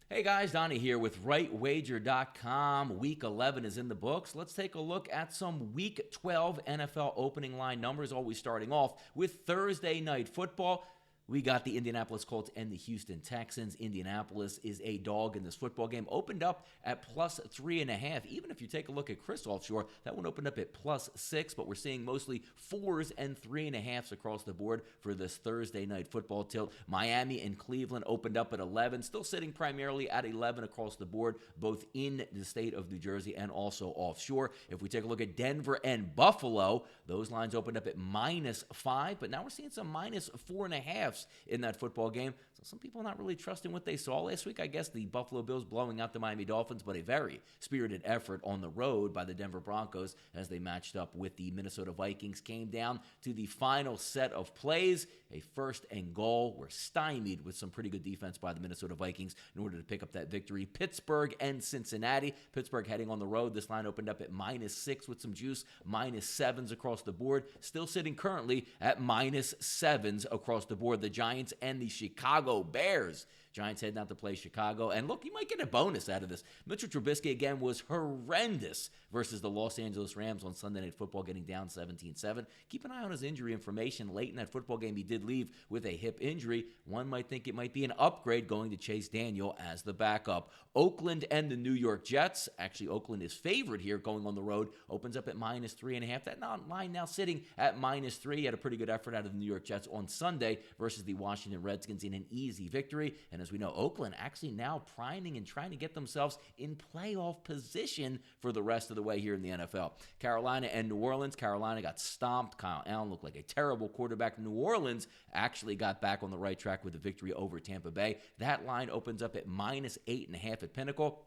Hey guys, Donnie here with RightWager.com. Week 11 is in the books. Let's take a look at some Week 12 NFL opening line numbers. Always starting off with Thursday night football. We got the Indianapolis Colts and the Houston Texans. Indianapolis is a dog in this football game. Opened up at plus 3.5. Even if you take a look at Chris Offshore, that one opened up at plus 6, but we're seeing mostly 4s and 3.5s across the board for this Thursday night football tilt. Miami and Cleveland opened up at 11, still sitting primarily at 11 across the board, both in the state of New Jersey and also offshore. If we take a look at Denver and Buffalo, those lines opened up at minus 5, but now we're seeing some minus 4.5 in that football game. So some people are not really trusting what they saw last week. I guess the Buffalo Bills blowing out the Miami Dolphins, but a very spirited effort on the road by the Denver Broncos as they matched up with the Minnesota Vikings. Came down to the final set of plays. A first and goal were stymied with some pretty good defense by the Minnesota Vikings in order to pick up that victory. Pittsburgh and Cincinnati. Pittsburgh heading on the road. This line opened up at minus 6 with some juice. Minus 7s across the board. Still sitting currently at minus 7s across the board. The Giants and the Chicago Bears. Giants heading out to play Chicago. And look, you might get a bonus out of this. Mitchell Trubisky, again, was horrendous versus the Los Angeles Rams on Sunday Night Football, getting down 17-7. Keep an eye on his injury information. Late in that football game, he did leave with a hip injury. One might think it might be an upgrade going to Chase Daniel as the backup. Oakland and the New York Jets. Actually, Oakland is favored here going on the road. Opens up at minus 3.5. That line now sitting at minus 3. He had a pretty good effort out of the New York Jets on Sunday versus the Washington Redskins in an easy victory. And as we know, Oakland actually now priming and trying to get themselves in playoff position for the rest of the way here in the NFL. Carolina and New Orleans. Carolina got stomped. Kyle Allen looked like a terrible quarterback. New Orleans actually got back on the right track with a victory over Tampa Bay. That line opens up at minus 8.5 at Pinnacle.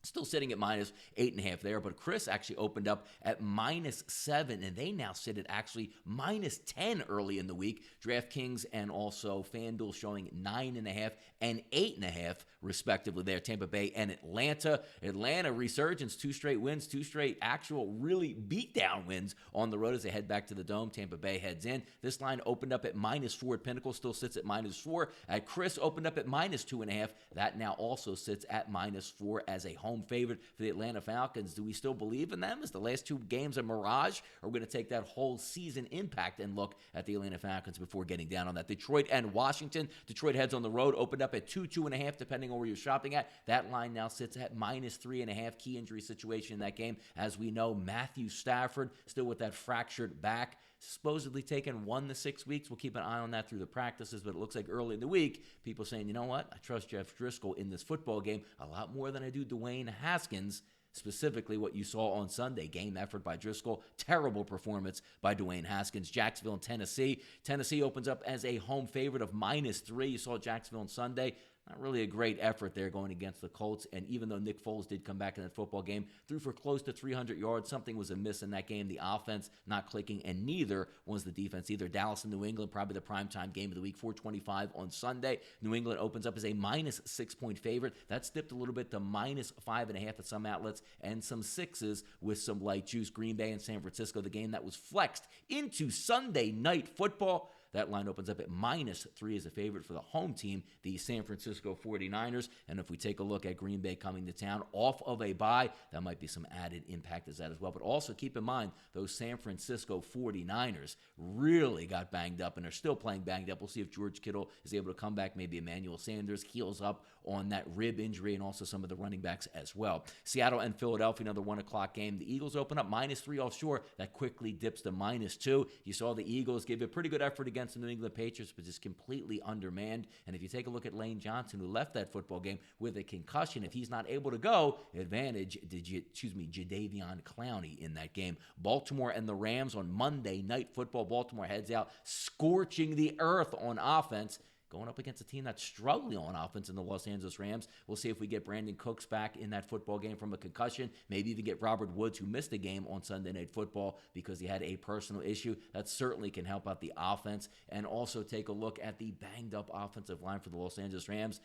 Still sitting at minus 8.5 there, but Chris actually opened up at minus 7, and they now sit at actually minus 10 early in the week. DraftKings and also FanDuel showing 9.5 and 8.5 respectively there. Tampa Bay and Atlanta. Atlanta resurgence, 2 straight wins, 2 straight actual really beatdown wins on the road as they head back to the Dome. Tampa Bay heads in. This line opened up at minus 4 at Pinnacle, still sits at minus 4. At Chris opened up at minus 2.5. That now also sits at minus 4 as a home favorite for the Atlanta Falcons. Do we still believe in them? Is the last 2 games a mirage? Or are we going to take that whole season impact and look at the Atlanta Falcons before getting down on that? Detroit and Washington. Detroit heads on the road, opened up at 2.5, depending on where you're shopping at. That line now sits at minus 3.5. Key injury situation in that game. As we know, Matthew Stafford still with that fractured back, supposedly taking 1 to 6 weeks. We'll keep an eye on that through the practices, but it looks like early in the week, people saying, you know what, I trust Jeff Driscoll in this football game a lot more than I do Dwayne Haskins. Specifically what you saw on Sunday. Game effort by Driscoll. Terrible performance by Dwayne Haskins. Jacksonville and Tennessee. Tennessee opens up as a home favorite of minus 3. You saw Jacksonville on Sunday. Not really a great effort there going against the Colts. And even though Nick Foles did come back in that football game, threw for close to 300 yards, something was amiss in that game. The offense not clicking, and neither was the defense either. Dallas and New England, probably the primetime game of the week, 425 on Sunday. New England opens up as a minus 6-point favorite. That's dipped a little bit to minus 5.5 at some outlets, and some 6s with some light juice. Green Bay and San Francisco, the game that was flexed into Sunday night football. That line opens up at minus 3 as a favorite for the home team, the San Francisco 49ers. And if we take a look at Green Bay coming to town off of a bye, that might be some added impact as that as well. But also keep in mind, those San Francisco 49ers really got banged up and are still playing banged up. We'll see if George Kittle is able to come back. Maybe Emmanuel Sanders heals up on that rib injury, and also some of the running backs as well. Seattle and Philadelphia, another 1 o'clock game. The Eagles open up minus 3 offshore. That quickly dips to minus 2. You saw the Eagles give a pretty good effort against the New England Patriots, but just completely undermanned. And if you take a look at Lane Johnson, who left that football game with a concussion, if he's not able to go, advantage Jadeveon Clowney in that game. Baltimore and the Rams on Monday Night Football. Baltimore heads out, scorching the earth on offense, going up against a team that's struggling on offense in the Los Angeles Rams. We'll see if we get Brandon Cooks back in that football game from a concussion. Maybe even get Robert Woods, who missed a game on Sunday Night Football because he had a personal issue. That certainly can help out the offense. And also take a look at the banged-up offensive line for the Los Angeles Rams.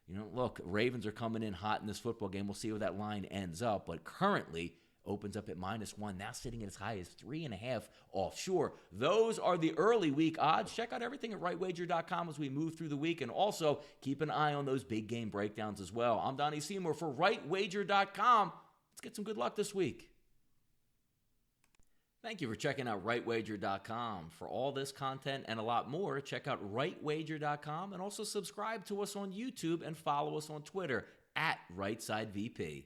You know, look, Ravens are coming in hot in this football game. We'll see where that line ends up. But currently, opens up at -1, now sitting at as high as 3.5 offshore. Those are the early week odds. Check out everything at rightwager.com as we move through the week, and also keep an eye on those big game breakdowns as well. I'm Donnie Seymour for rightwager.com. Let's get some good luck this week. Thank you for checking out rightwager.com. For all this content and a lot more, check out rightwager.com and also subscribe to us on YouTube and follow us on Twitter at RightSideVP.